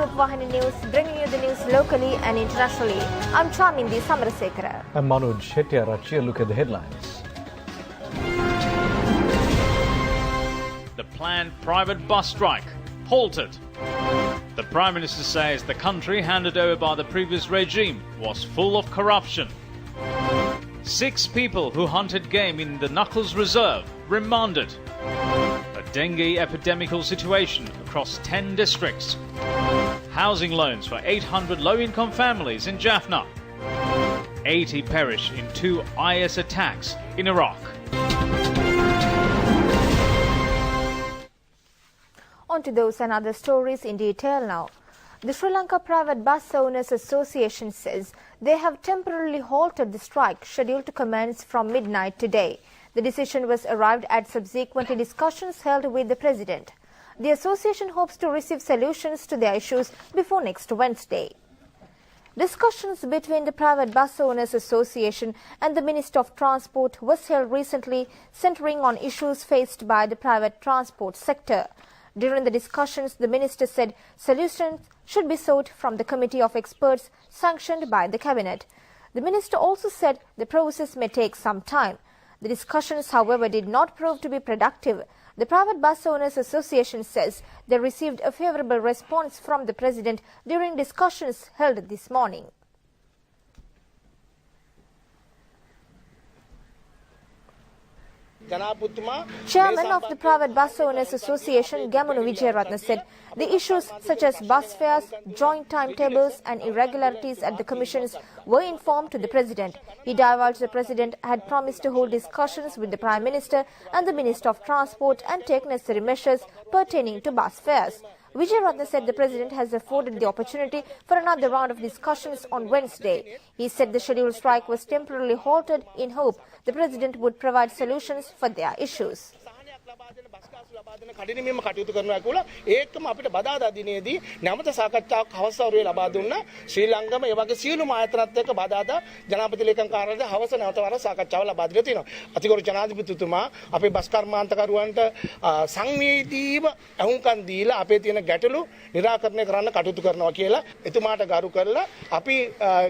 Rupavahini News, bringing you the news locally and internationally. I'm Chamindi Samarasekara. I'm Manoj Shetty. A look at the headlines. The planned private bus strike halted. The Prime Minister says the country handed over by the previous regime was full of corruption. 6 people who hunted game in the Knuckles Reserve remanded. A dengue epidemical situation across 10 districts. Housing loans for 800 low-income families in Jaffna. 80 perished in 2 IS attacks in Iraq. On to those and other stories in detail now. The Sri Lanka Private Bus Owners Association says they have temporarily halted the strike scheduled to commence from midnight today. The decision was arrived at subsequent discussions held with the President. The association hopes to receive solutions to their issues before next Wednesday. Discussions between the Private Bus Owners Association and the Minister of Transport was held recently, centering on issues faced by the private transport sector. During the discussions, the Minister said solutions should be sought from the committee of experts sanctioned by the Cabinet. The Minister also said the process may take some time. The discussions, however, did not prove to be productive. The Private Bus Owners Association says they received a favourable response from the President during discussions held this morning. Chairman of the Private Bus Owners Association, Gamunu Vijayaratne, said the issues such as bus fares, joint timetables and irregularities at the commissions were informed to the President. He divulged the President had promised to hold discussions with the Prime Minister and the Minister of Transport and take necessary measures pertaining to bus fares. Vijayaratne said the President has afforded the opportunity for another round of discussions on Wednesday. He said the scheduled strike was temporarily halted in hope the President would provide solutions for their issues. කඩිනමින්ම කටයුතු කරනවා කියලා ඒකම අපිට බදාදා දිනේදී නැවත සාකච්ඡාවක් අවස්ථාව ලබා දුන්නා ශ්‍රී ලංකාවම ඒ වගේ සියලුම ආයතනත් එක්ක බදාදා ජනාධිපති ලේකම් කාර්යාලයේ හවස නැවත වර සාකච්ඡාව ලබා දීලා තියෙනවා. අතිගරු ජනාධිපතිතුමා අපේ බස් කර්මාන්තකරුවන්ට සංවේදීව අහුම්කම් දීලා අපේ තියෙන ගැටලු निराකරණය කරන්න කටයුතු කරනවා කියලා එතුමාට ගරු කරලා අපි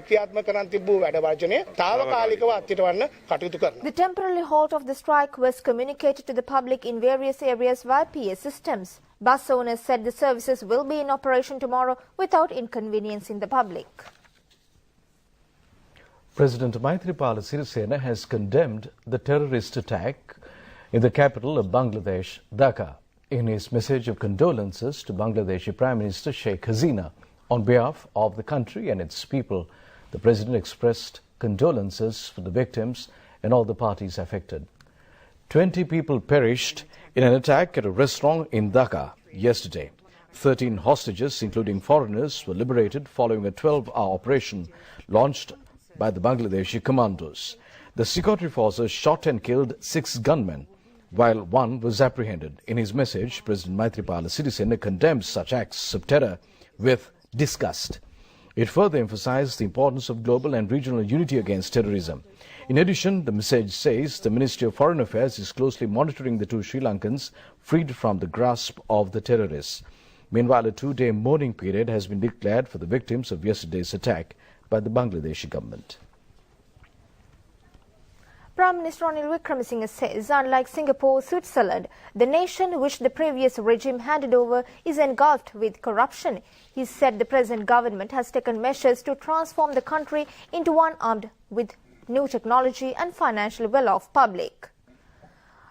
ක්‍රියාත්මක කරන් තිබ්බු වැඩ වර්ජනයේ తాවකාලිකව අත්හිටවන්න කටයුතු කරනවා. The temporary halt of the strike was communicated to the public in various areas via PA systems. Bus owners said the services will be in operation tomorrow without inconveniencing the public. President Maithripala Sirisena has condemned the terrorist attack in the capital of Bangladesh, Dhaka. In his message of condolences to Bangladeshi Prime Minister Sheikh Hasina, on behalf of the country and its people, the President expressed condolences for the victims and all the parties affected. 20 people perished in an attack at a restaurant in Dhaka yesterday. 13 hostages, including foreigners, were liberated following a 12-hour operation launched by the Bangladeshi commandos. The security forces shot and killed 6 gunmen, while 1 was apprehended. In his message, President Maithripala Sirisena condemned such acts of terror with disgust. It further emphasized the importance of global and regional unity against terrorism. In addition, the message says the Ministry of Foreign Affairs is closely monitoring the 2 Sri Lankans freed from the grasp of the terrorists. Meanwhile, a 2-day mourning period has been declared for the victims of yesterday's attack by the Bangladeshi government. Prime Minister Ranil Wickremesinghe says, unlike Singapore, Switzerland, the nation which the previous regime handed over is engulfed with corruption. He said the present government has taken measures to transform the country into one armed with new technology and financial well-off public.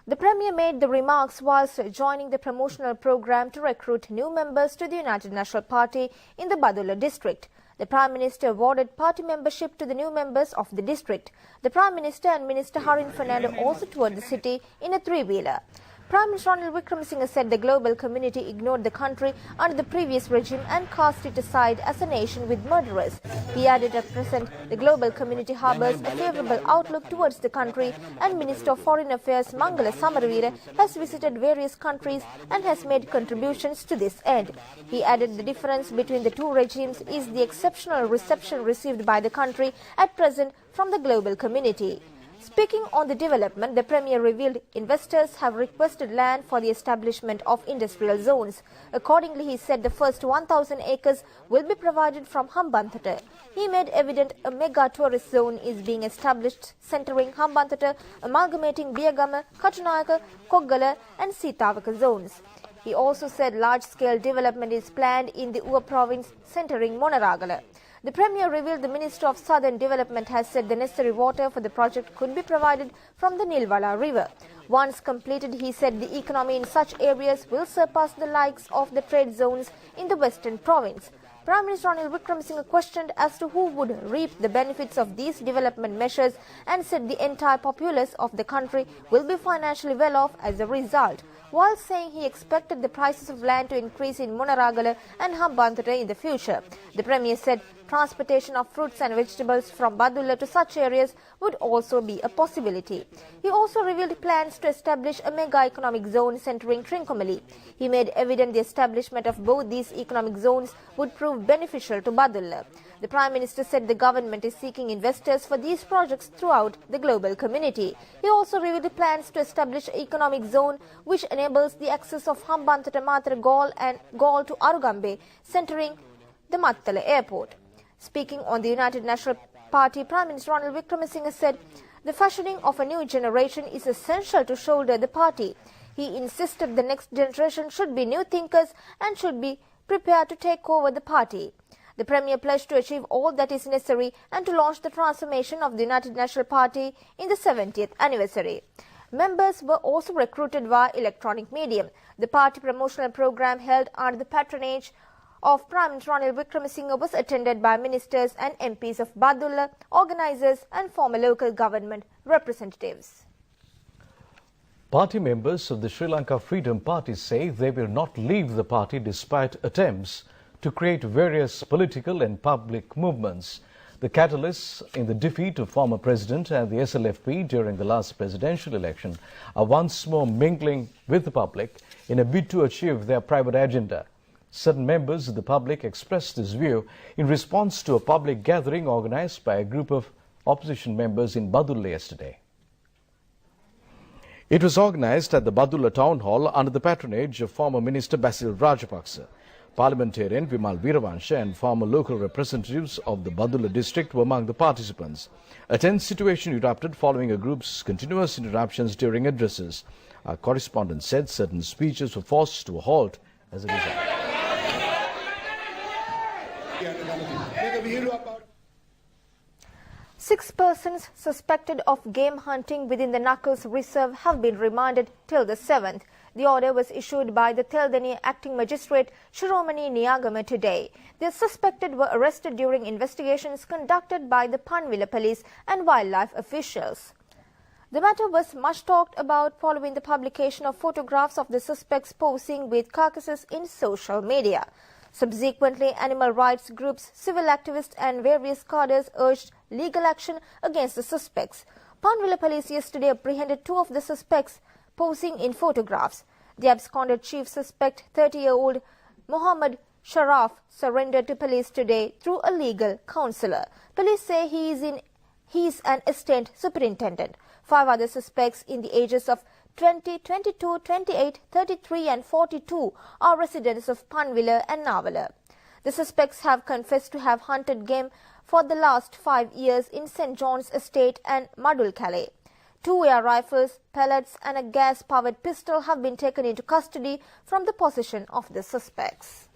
The Premier made the remarks whilst joining the promotional program to recruit new members to the United National Party in the Badulla district. The Prime Minister awarded party membership to the new members of the district. The Prime Minister and Minister Harin Fernando also toured the city in a 3-wheeler. Prime Minister Ranil Wickremesinghe said the global community ignored the country under the previous regime and cast it aside as a nation with murderers. He added at present the global community harbours a favourable outlook towards the country, and Minister of Foreign Affairs Mangala Samaraweera has visited various countries and has made contributions to this end. He added the difference between the 2 regimes is the exceptional reception received by the country at present from the global community. Speaking on the development, the Premier revealed investors have requested land for the establishment of industrial zones. Accordingly, he said the first 1,000 acres will be provided from Hambantota. He made evident a mega tourist zone is being established centering Hambantota, amalgamating Biyagama, Katunayaka, Koggala and Sitavaka zones. He also said large-scale development is planned in the Uva province centering Monaragala. The Premier revealed the Minister of Southern Development has said the necessary water for the project could be provided from the Nilwala River. Once completed, he said the economy in such areas will surpass the likes of the trade zones in the Western province. Prime Minister Ranil Wickremesinghe questioned as to who would reap the benefits of these development measures and said the entire populace of the country will be financially well off as a result, while saying he expected the prices of land to increase in Monaragala and Hambantota in the future. The Premier said transportation of fruits and vegetables from Badulla to such areas would also be a possibility. He also revealed plans to establish a mega economic zone centering Trincomalee. He made evident the establishment of both these economic zones would prove beneficial to Badulla. The Prime Minister said the government is seeking investors for these projects throughout the global community. He also revealed plans to establish an economic zone which enables the access of Hambantota, Matara, Galle and Galle to Arugambe, centering the Mattala airport. Speaking on the United National Party, Prime Minister Ranil Wickremesinghe said the fashioning of a new generation is essential to shoulder the party. He insisted the next generation should be new thinkers and should be prepared to take over the party. The Premier pledged to achieve all that is necessary and to launch the transformation of the United National Party in the 70th anniversary. Members were also recruited via electronic medium. The party promotional program held under the patronage of Prime Minister Ranil Wickremesinghe was attended by ministers and MPs of Badulla, organisers and former local government representatives. Party members of the Sri Lanka Freedom Party say they will not leave the party despite attempts to create various political and public movements. The catalysts in the defeat of former President and the SLFP during the last presidential election are once more mingling with the public in a bid to achieve their private agenda. Certain members of the public expressed this view in response to a public gathering organized by a group of opposition members in Badulla yesterday. It was organized at the Badulla Town Hall under the patronage of former Minister Basil Rajapaksa. Parliamentarian Vimal Veeravansha and former local representatives of the Badulla district were among the participants. A tense situation erupted following a group's continuous interruptions during addresses. Our correspondent said certain speeches were forced to a halt as a result. 6 persons suspected of game hunting within the Knuckles Reserve have been remanded till the 7th. The order was issued by the Teldeni Acting Magistrate Shiromani Niyagama today. The suspected were arrested during investigations conducted by the Panvila police and wildlife officials. The matter was much talked about following the publication of photographs of the suspects posing with carcasses in social media. Subsequently, animal rights groups, civil activists and various cadres urged legal action against the suspects. Panvila police yesterday apprehended 2 of the suspects posing in photographs. The absconded chief suspect, 30-year-old Mohammed Sharaf, surrendered to police today through a legal counsellor. Police say he is an assistant superintendent. 5 other suspects in the ages of 20, 22, 28, 33 and 42 are residents of Panvila and Navala. The suspects have confessed to have hunted game for the last 5 years in St. John's Estate and Madulkale. 2 air rifles, pellets and a gas-powered pistol have been taken into custody from the possession of the suspects.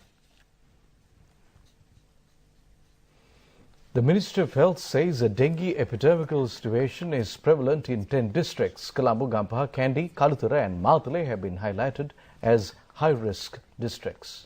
The Ministry of Health says a dengue epidemical situation is prevalent in 10 districts. Colombo, Gampaha, Kandy, Kalutara and Mathale have been highlighted as high-risk districts.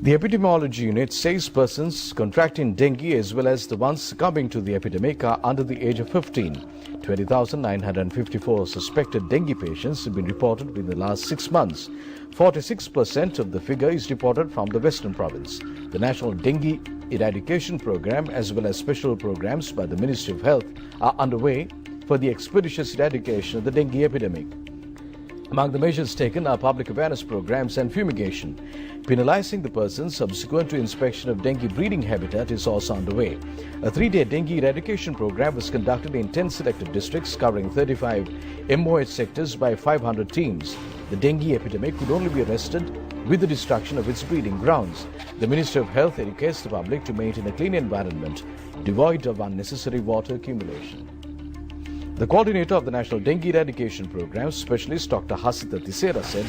The epidemiology unit says persons contracting dengue as well as the ones succumbing to the epidemic are under the age of 15. 20,954 suspected dengue patients have been reported within the last 6 months. 46% of the figure is reported from the Western Province. The National Dengue Eradication Program as well as special programs by the Ministry of Health are underway for the expeditious eradication of the dengue epidemic. Among the measures taken are public awareness programs and fumigation. Penalizing the person subsequent to inspection of dengue breeding habitat is also underway. A 3-day dengue eradication program was conducted in 10 selected districts covering 35 MOH sectors by 500 teams. The dengue epidemic could only be arrested with the destruction of its breeding grounds. The Ministry of Health educates the public to maintain a clean environment devoid of unnecessary water accumulation. The coordinator of the National Dengue Eradication Program, Specialist Dr. Hasita Tisera, said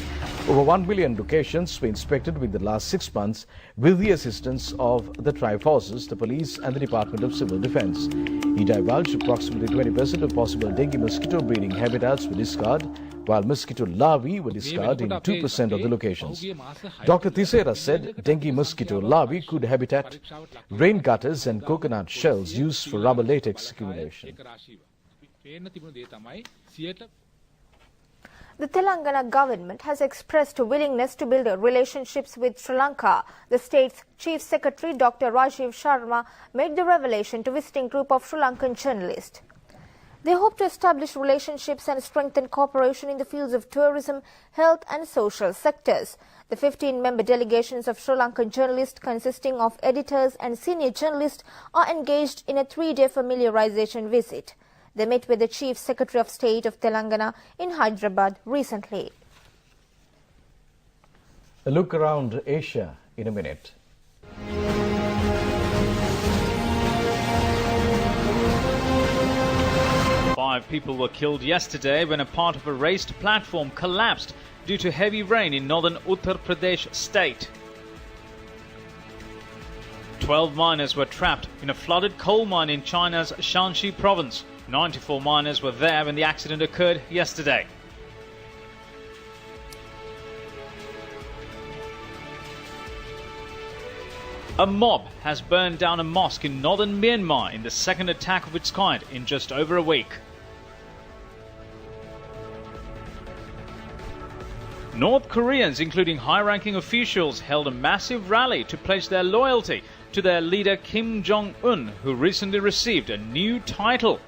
over 1 million locations were inspected within the last 6 months with the assistance of the Triforces, the police and the Department of Civil Defence. He divulged approximately 20% of possible dengue mosquito breeding habitats were discarded, while mosquito larvae were discarded in 2% of the locations. Dr. Tisera said dengue mosquito larvae could habitat rain gutters and coconut shells used for rubber latex accumulation. The Telangana government has expressed a willingness to build relationships with Sri Lanka. The state's Chief Secretary Dr. Rajiv Sharma made the revelation to visiting group of Sri Lankan journalists. They hope to establish relationships and strengthen cooperation in the fields of tourism, health and social sectors. The 15-member delegations of Sri Lankan journalists consisting of editors and senior journalists are engaged in a 3-day familiarization visit. They met with the Chief Secretary of State of Telangana in Hyderabad recently. A look around Asia in a minute. Five people were killed yesterday when a part of a raised platform collapsed due to heavy rain in northern Uttar Pradesh state. 12 miners were trapped in a flooded coal mine in China's Shanxi province. 94 miners were there when the accident occurred yesterday. A mob has burned down a mosque in northern Myanmar in the second attack of its kind in just over a week. North Koreans, including high-ranking officials, held a massive rally to pledge their loyalty to their leader Kim Jong-un, who recently received a new title.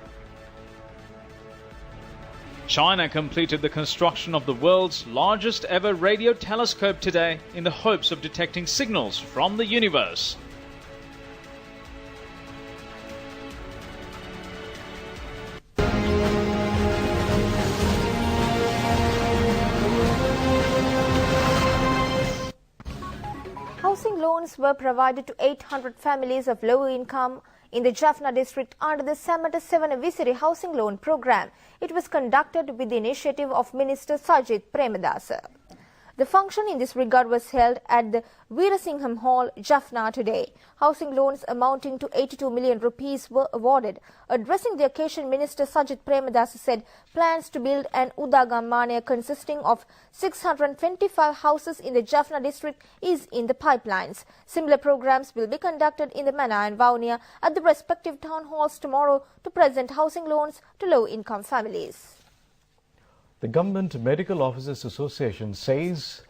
China completed the construction of the world's largest ever radio telescope today in the hopes of detecting signals from the universe. Housing loans were provided to 800 families of low income in the Jaffna district under the Samata Sevana Visiri housing loan program. It was conducted with the initiative of Minister Sajid Premadasa. The function in this regard was held at the Veerasingham Hall, Jaffna today. Housing loans amounting to 82 million rupees were awarded. Addressing the occasion, Minister Sajid Premadasa said plans to build an Udagam Mane consisting of 625 houses in the Jaffna district is in the pipelines. Similar programs will be conducted in the Mana and Vaunia at the respective town halls tomorrow to present housing loans to low-income families. The Government Medical Officers Association says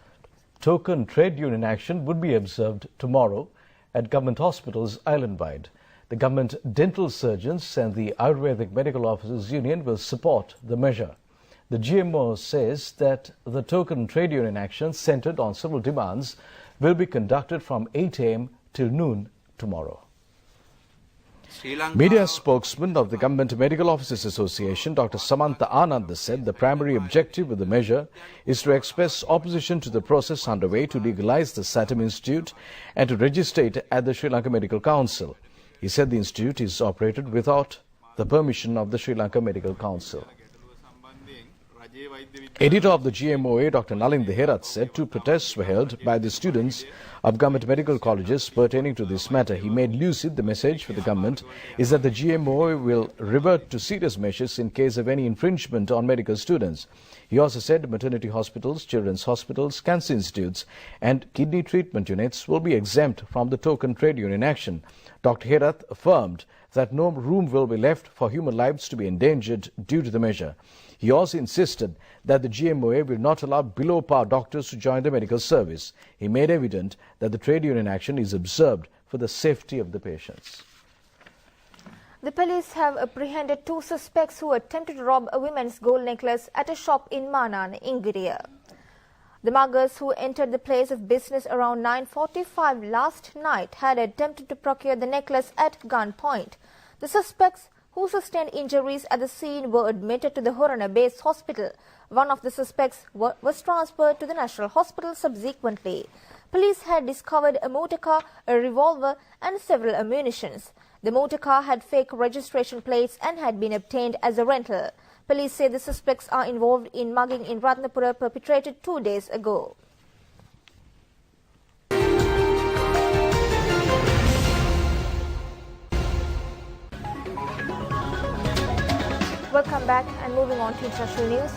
token trade union action would be observed tomorrow at government hospitals island-wide. The government dental surgeons and the Ayurvedic Medical Officers Union will support the measure. The GMO says that the token trade union action centered on several demands will be conducted from 8 a.m. till noon tomorrow. Media spokesman of the Government Medical Officers Association, Dr. Samantha Anand, said the primary objective of the measure is to express opposition to the process underway to legalize the Satam Institute and to register it at the Sri Lanka Medical Council. He said the institute is operated without the permission of the Sri Lanka Medical Council. Editor of the GMOA, Dr. Nalin Deherat, said two protests were held by the students of government medical colleges pertaining to this matter. He made lucid the message for the government is that the GMOA will revert to serious measures in case of any infringement on medical students. He also said maternity hospitals, children's hospitals, cancer institutes and kidney treatment units will be exempt from the token trade union action. Dr. Herath affirmed that no room will be left for human lives to be endangered due to the measure. He also insisted that the GMOA will not allow below-par doctors to join the medical service. He made evident that the trade union action is observed for the safety of the patients. The police have apprehended 2 suspects who attempted to rob a woman's gold necklace at a shop in Manan, Ingria. The muggers who entered the place of business around 9:45 last night had attempted to procure the necklace at gunpoint. The suspects who sustained injuries at the scene were admitted to the Horana Base Hospital. One of the suspects was transferred to the National Hospital subsequently. Police had discovered a motor car, a revolver and several ammunitions. The motor car had fake registration plates and had been obtained as a rental. Police say the suspects are involved in mugging in Ratnapura perpetrated 2 days ago. Welcome back and moving on to international news.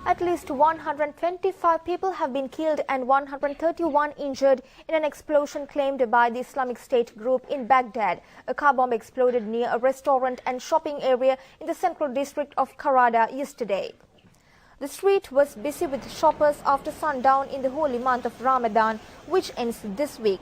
At least 125 people have been killed and 131 injured in an explosion claimed by the Islamic State group in Baghdad. A car bomb exploded near a restaurant and shopping area in the central district of Karada yesterday. The street was busy with shoppers after sundown in the holy month of Ramadan, which ends this week.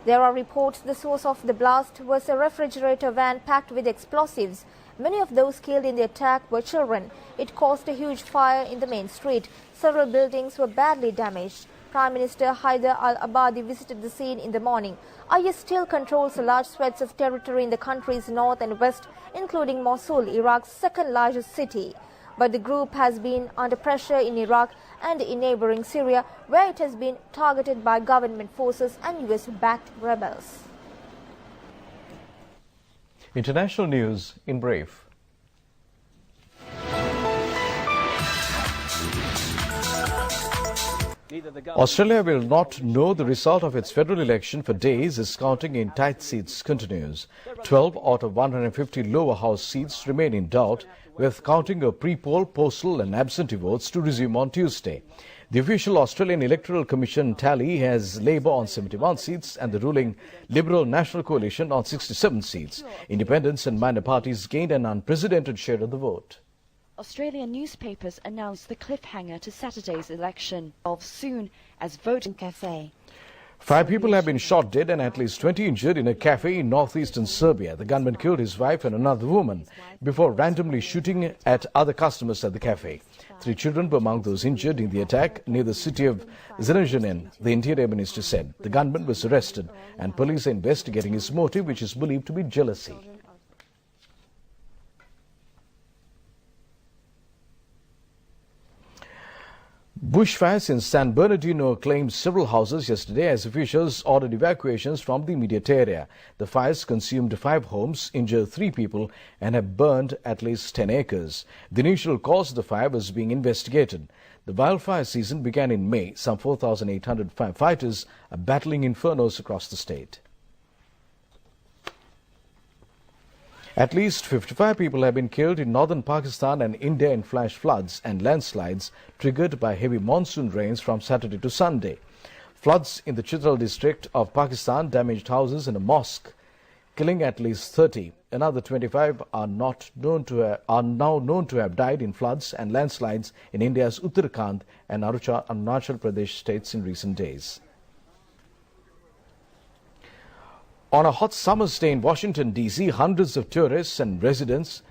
There are reports the source of the blast was a refrigerator van packed with explosives. Many of those killed in the attack were children. It caused a huge fire in the main street. Several buildings were badly damaged. Prime Minister Haider al-Abadi visited the scene in the morning. IS still controls large swaths of territory in the country's north and west, including Mosul, Iraq's second largest city. But the group has been under pressure in Iraq and in neighboring Syria, where it has been targeted by government forces and US-backed rebels. International news in brief. Australia will not know the result of its federal election for days as counting in tight seats continues. 12 out of 150 lower house seats remain in doubt, with counting of pre-poll, postal and absentee votes to resume on Tuesday. The official Australian Electoral Commission tally has Labor on 71 seats and the ruling Liberal National Coalition on 67 seats. Independents and minor parties gained an unprecedented share of the vote. Australian newspapers announced the cliffhanger to Saturday's election of soon as voting cafe. 5 people have been shot dead and at least 20 injured in a cafe in northeastern Serbia. The gunman killed his wife and another woman before randomly shooting at other customers at the cafe. 3 children were among those injured in the attack near the city of Zrenjanin, the Interior Minister said. The gunman was arrested and police are investigating his motive, which is believed to be jealousy. Bushfires in San Bernardino claimed several houses yesterday as officials ordered evacuations from the immediate area. The fires consumed 5 homes, injured 3 people and have burned at least 10 acres. The initial cause of the fire was being investigated. The wildfire season began in May. Some 4,800 firefighters are battling infernos across the state. At least 55 people have been killed in northern Pakistan and India in flash floods and landslides triggered by heavy monsoon rains from Saturday to Sunday. Floods in the Chitral district of Pakistan damaged houses and a mosque, killing at least 30. Another 25 are now known to have died in floods and landslides in India's Uttarakhand and Arunachal Pradesh states in recent days. On a hot summer's day in Washington, D.C., hundreds of tourists and residents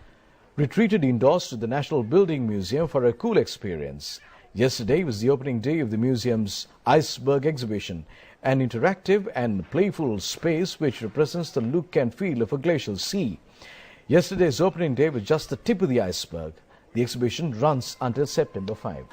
retreated indoors to the National Building Museum for a cool experience. Yesterday was the opening day of the museum's Iceberg exhibition, an interactive and playful space which represents the look and feel of a glacial sea. Yesterday's opening day was just the tip of the iceberg. The exhibition runs until September 5.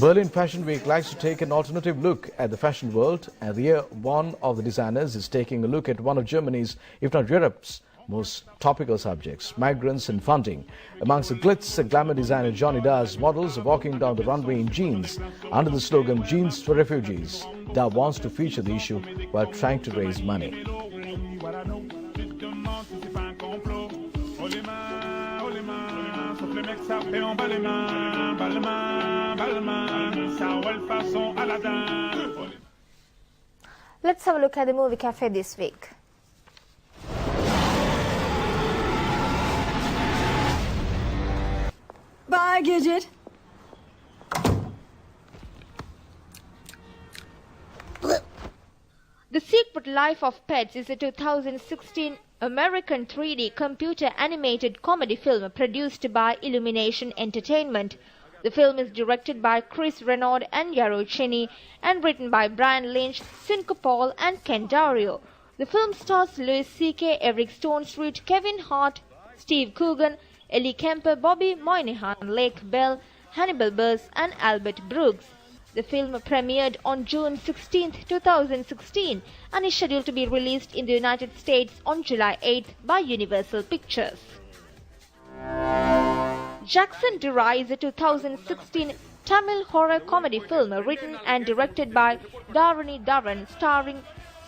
Berlin Fashion Week likes to take an alternative look at the fashion world, and the year one of the designers is taking a look at one of Germany's, if not Europe's, most topical subjects, migrants and funding. Amongst the glitz and glamour designer Johnny Da's models are walking down the runway in jeans under the slogan Jeans for Refugees. Da wants to feature the issue while trying to raise money. Let's have a look at the movie cafe this week. Bye, Gidget. The Secret Life of Pets is a 2016 American 3D computer animated comedy film produced by Illumination Entertainment. The film is directed by Chris Renaud and Yaro Cheney and written by Brian Lynch, Cinco Paul and Ken Daurio. The film stars Louis C.K., Eric Stonestreet, Kevin Hart, Steve Coogan, Ellie Kemper, Bobby Moynihan, Lake Bell, Hannibal Buress and Albert Brooks. The film premiered on June 16, 2016 and is scheduled to be released in the United States on July 8 by Universal Pictures. Jackson derives a 2016 Tamil horror comedy film written and directed by Dharani Dharan starring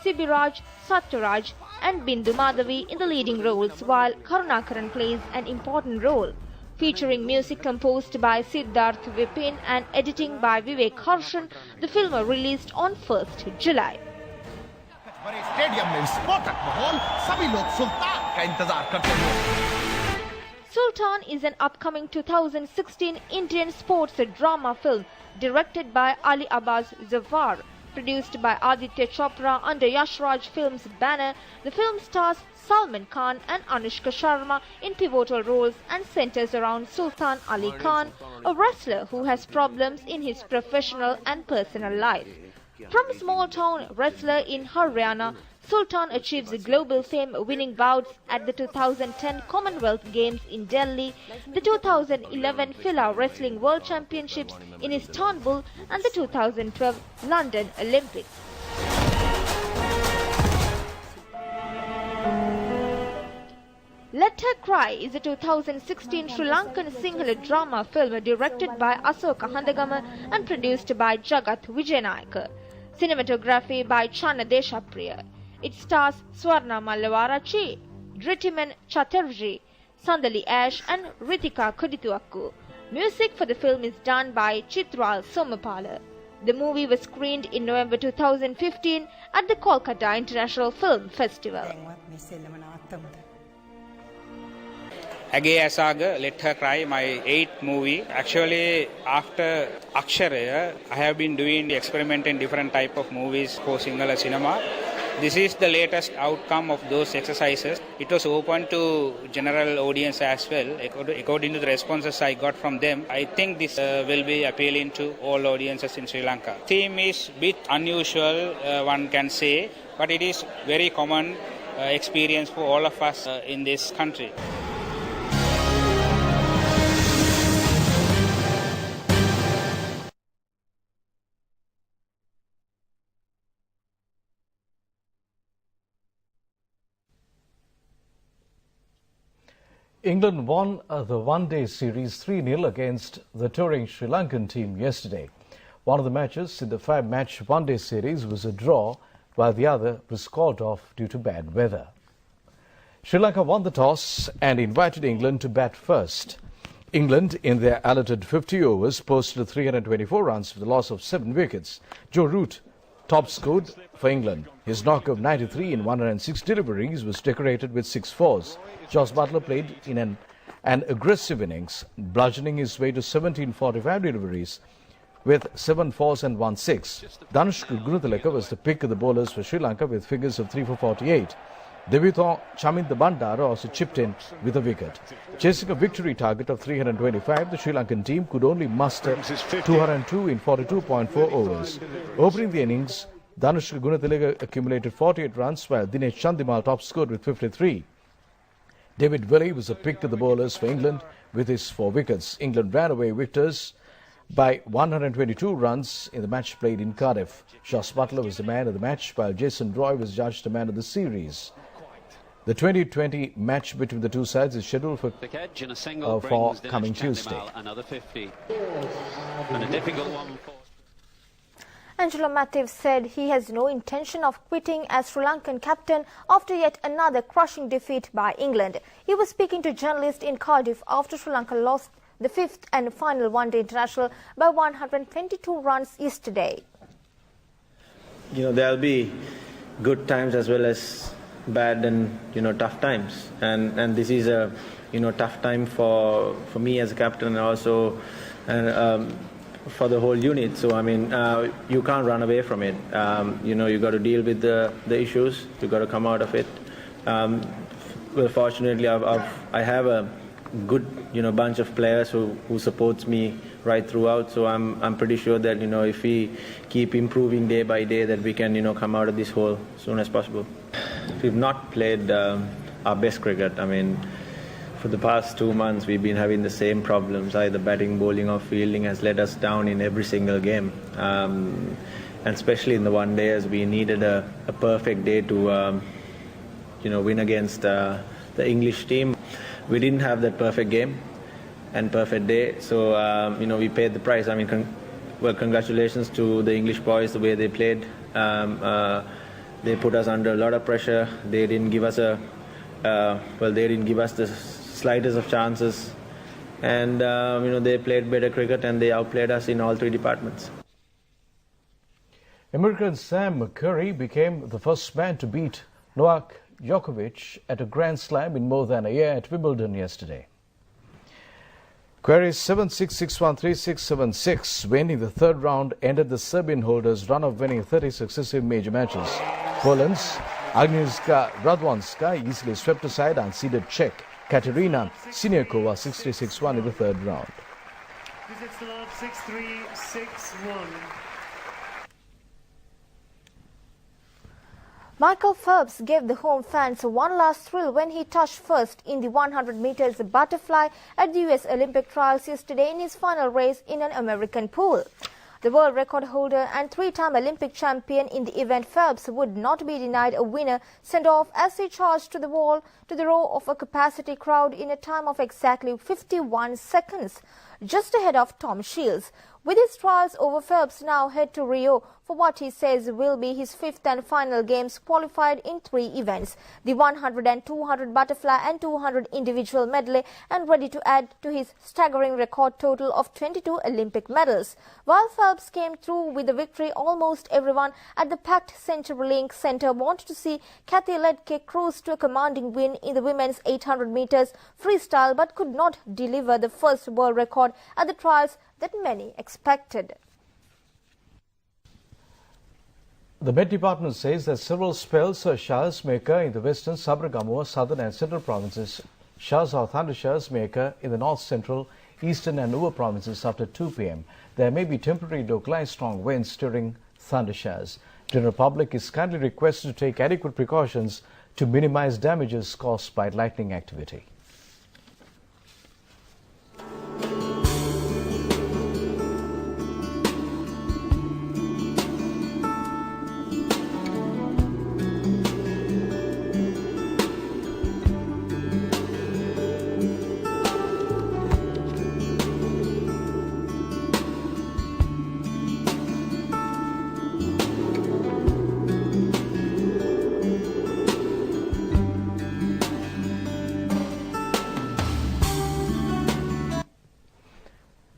Sibiraj, Satyaraj and Bindu Madhavi in the leading roles while Karunakaran plays an important role. Featuring music composed by Siddharth Vipin and editing by Vivek Harshan, the film was released on 1st July. Sultan is an upcoming 2016 Indian sports drama film directed by Ali Abbas Zafar. Produced by Aditya Chopra under Yash Raj Films banner, the film stars Salman Khan and Anushka Sharma in pivotal roles and centers around Sultan Ali Khan, a wrestler who has problems in his professional and personal life. From a small-town wrestler in Haryana, Sultan achieves global fame winning bouts at the 2010 Commonwealth Games in Delhi, the 2011 FILA Wrestling World Championships in Istanbul and the 2012 London Olympics. Let Her Cry is a 2016 Sri Lankan Sinhala drama film directed by Asoka Handagama and produced by Jagat Vijayanayaka. Cinematography by Channa Deshapriya. It stars Swarna Mallavarachi, Drittiman Chatterjee, Sandali Ash and Ritika Kodituakku. Music for the film is done by Chitral Somapala. The movie was screened in November 2015 at the Kolkata International Film Festival. Age Asaga, Let Her Cry, my 8th movie. Actually, after Akshara, I have been doing experimenting different type of movies for Sinhala cinema. This is the latest outcome of those exercises. It was open to general audience as well. According to the responses I got from them, I think this will be appealing to all audiences in Sri Lanka. Theme is a bit unusual, one can say, but it is very common experience for all of us in this country. England won the one-day series 3-0 against the touring Sri Lankan team yesterday. One of the matches in the 5-match one-day series was a draw, while the other was called off due to bad weather. Sri Lanka won the toss and invited England to bat first. England, in their allotted 50 overs, posted 324 runs with a loss of 7 wickets. Joe Root top scored for England. His knock of 93 in 106 deliveries was decorated with 6 fours. Josh Buttler played in an aggressive innings, bludgeoning his way to 1745 deliveries with 7 fours and 1 6. Dhanushka Gunathilaka was the pick of the bowlers for Sri Lanka with figures of 3 for 48. Debutant Chaminda Bandara also chipped in with a wicket. Chasing a victory target of 325, the Sri Lankan team could only muster 202 in 42.4 overs. Opening the innings, Dhanushka Gunathilaka accumulated 48 runs while Dinesh Chandimal top scored with 53. David Willey was the pick of the bowlers for England with his 4 wickets. England ran away victors by 122 runs in the match played in Cardiff. Josh Buttler was the man of the match while Jason Roy was judged the man of the series. The 2020 match between the two sides is scheduled for coming Tuesday. Another 50. And a difficult one for... Angelo Matthews said he has no intention of quitting as Sri Lankan captain after yet another crushing defeat by England. He was speaking to journalists in Cardiff after Sri Lanka lost the 5th and final one-day international by 122 runs yesterday. There'll be good times as well as bad and tough times, and this is a tough time for me as a captain and also for the whole unit. So I mean, you can't run away from it. You got to deal with the issues. You got to come out of it. well, fortunately, I have a good, bunch of players who supports me right throughout. So I'm pretty sure that, if we keep improving day by day, that we can, come out of this hole as soon as possible. We've not played our best cricket. I mean, for the past 2 months, we've been having the same problems. Either batting, bowling, or fielding has let us down in every single game. And especially in the one day, as we needed a perfect day to, win against the English team. We didn't have that perfect game and perfect day, so we paid the price. I mean, congratulations to the English boys, the way they played. They put us under a lot of pressure. They didn't give us the slightest of chances, and they played better cricket and they outplayed us in all 3 departments. American Sam Curry became the first man to beat Novak Djokovic at a Grand Slam in more than a year at Wimbledon yesterday. Curry's 7-6, 6-1, 3-6, 7-6 win in the third round ended the Serbian holders' run of winning 30 successive major matches. Poland's Agnieszka Radwanska easily swept aside unseeded Czech Katerina Siniakova 6-3, 6-1 in the third round. 6-3, 6-1. Michael Phelps gave the home fans one last thrill when he touched first in the 100 meters butterfly at the US Olympic trials yesterday in his final race in an American pool. The world record holder and 3-time Olympic champion in the event, Phelps would not be denied a winner send-off as he charged to the wall to the roar of a capacity crowd in a time of exactly 51 seconds, just ahead of Tom Shields. With his trials over, Phelps now head to Rio for what he says will be his 5th and final games, qualified in 3 events, the 100 and 200 butterfly and 200 individual medley, and ready to add to his staggering record total of 22 Olympic medals. While Phelps came through with the victory, almost everyone at the packed CenturyLink Centre wanted to see Kathy Ledke cruise to a commanding win in the women's 800 meters freestyle, but could not deliver the first world record at the trials that many expected. The Met Department says that several spells of showers may occur in the western, Sabaragamuwa, southern and central provinces. Showers or thundershowers may occur in the north, central, eastern and Nuwa provinces after 2 p.m. There may be temporary localized strong winds during thundershowers. The general public is kindly requested to take adequate precautions to minimize damages caused by lightning activity.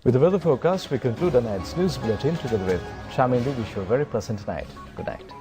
With the weather forecast, we conclude tonight's news bulletin together with Shamindu. Wish you a very pleasant night. Good night.